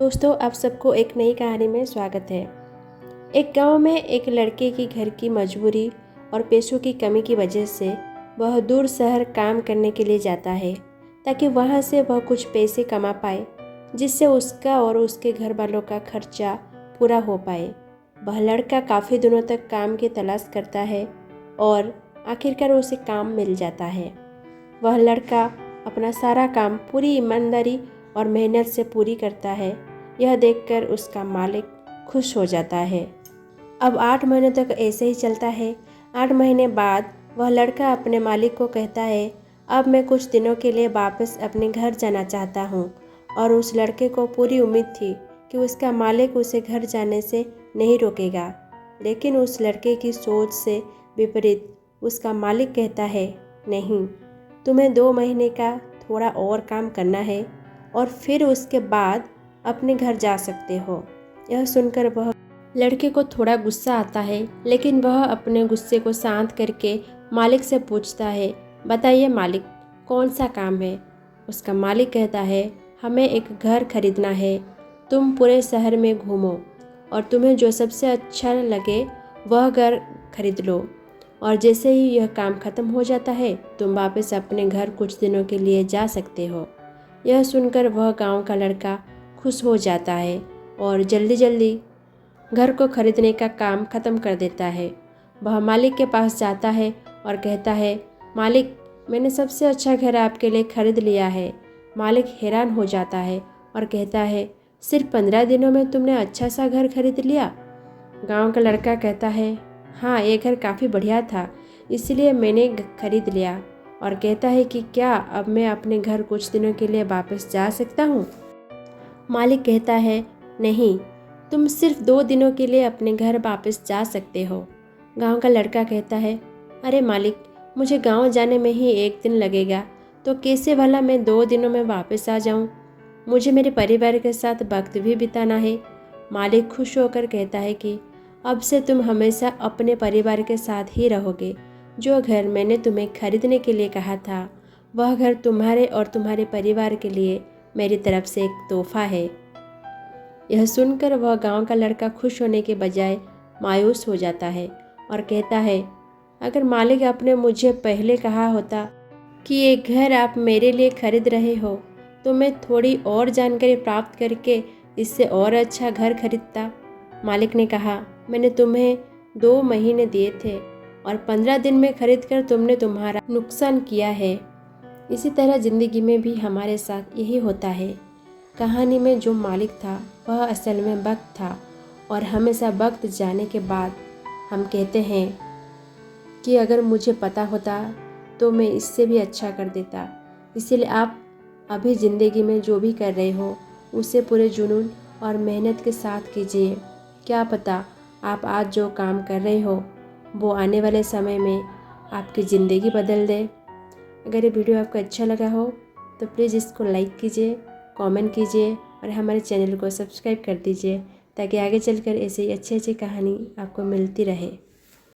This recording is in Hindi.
दोस्तों, आप सबको एक नई कहानी में स्वागत है। एक गांव में एक लड़के की घर की मजबूरी और पैसों की कमी की वजह से वह दूर शहर काम करने के लिए जाता है ताकि वहां से वह कुछ पैसे कमा पाए, जिससे उसका और उसके घर वालों का खर्चा पूरा हो पाए। वह लड़का काफ़ी दिनों तक काम की तलाश करता है और आखिरकार उसे काम मिल जाता है। वह लड़का अपना सारा काम पूरी ईमानदारी और मेहनत से पूरी करता है। यह देखकर उसका मालिक खुश हो जाता है। अब 8 महीने तक ऐसे ही चलता है। 8 महीने बाद वह लड़का अपने मालिक को कहता है, अब मैं कुछ दिनों के लिए वापस अपने घर जाना चाहता हूँ। और उस लड़के को पूरी उम्मीद थी कि उसका मालिक उसे घर जाने से नहीं रोकेगा, लेकिन उस लड़के की सोच से विपरीत उसका मालिक कहता है, नहीं, तुम्हें 2 महीने का थोड़ा और काम करना है और फिर उसके बाद अपने घर जा सकते हो। यह सुनकर वह लड़के को थोड़ा गुस्सा आता है, लेकिन वह अपने गुस्से को शांत करके मालिक से पूछता है, बताइए मालिक, कौन सा काम है? उसका मालिक कहता है, हमें एक घर खरीदना है। तुम पूरे शहर में घूमो और तुम्हें जो सबसे अच्छा लगे वह घर खरीद लो, और जैसे ही यह काम ख़त्म हो जाता है तुम वापस अपने घर कुछ दिनों के लिए जा सकते हो। यह सुनकर वह गांव का लड़का खुश हो जाता है और जल्दी जल्दी घर को खरीदने का काम ख़त्म कर देता है। वह मालिक के पास जाता है और कहता है, मालिक, मैंने सबसे अच्छा घर आपके लिए खरीद लिया है। मालिक हैरान हो जाता है और कहता है, सिर्फ 15 दिनों में तुमने अच्छा सा घर खरीद लिया? गांव का लड़का कहता है, हाँ, ये घर काफ़ी बढ़िया था, इसलिए मैंने खरीद लिया। और कहता है कि क्या अब मैं अपने घर कुछ दिनों के लिए वापस जा सकता हूँ? मालिक कहता है, नहीं, तुम सिर्फ 2 दिनों के लिए अपने घर वापस जा सकते हो। गांव का लड़का कहता है, अरे मालिक, मुझे गांव जाने में ही 1 दिन लगेगा, तो कैसे भला मैं 2 दिनों में वापस आ जाऊं? मुझे मेरे परिवार के साथ वक्त भी बिताना है। मालिक खुश होकर कहता है कि अब से तुम हमेशा अपने परिवार के साथ ही रहोगे। जो घर मैंने तुम्हें खरीदने के लिए कहा था, वह घर तुम्हारे और तुम्हारे परिवार के लिए मेरी तरफ से एक तोहफा है। यह सुनकर वह गांव का लड़का खुश होने के बजाय मायूस हो जाता है और कहता है, अगर मालिक आपने मुझे पहले कहा होता कि ये घर आप मेरे लिए खरीद रहे हो, तो मैं थोड़ी और जानकारी प्राप्त करके इससे और अच्छा घर खरीदता। मालिक ने कहा, मैंने तुम्हें 2 महीने दिए थे और 15 दिन में खरीद कर तुमने तुम्हारा नुकसान किया है। इसी तरह ज़िंदगी में भी हमारे साथ यही होता है। कहानी में जो मालिक था वह असल में वक्त था, और हमेशा वक्त जाने के बाद हम कहते हैं कि अगर मुझे पता होता तो मैं इससे भी अच्छा कर देता। इसीलिए आप अभी ज़िंदगी में जो भी कर रहे हो उसे पूरे जुनून और मेहनत के साथ कीजिए। क्या पता आप आज जो काम कर रहे हो वो आने वाले समय में आपकी ज़िंदगी बदल दे। अगर ये वीडियो आपको अच्छा लगा हो तो प्लीज़ इसको लाइक कीजिए, कमेंट कीजिए और हमारे चैनल को सब्सक्राइब कर दीजिए, ताकि आगे चलकर ऐसे ही अच्छी अच्छी कहानी आपको मिलती रहे।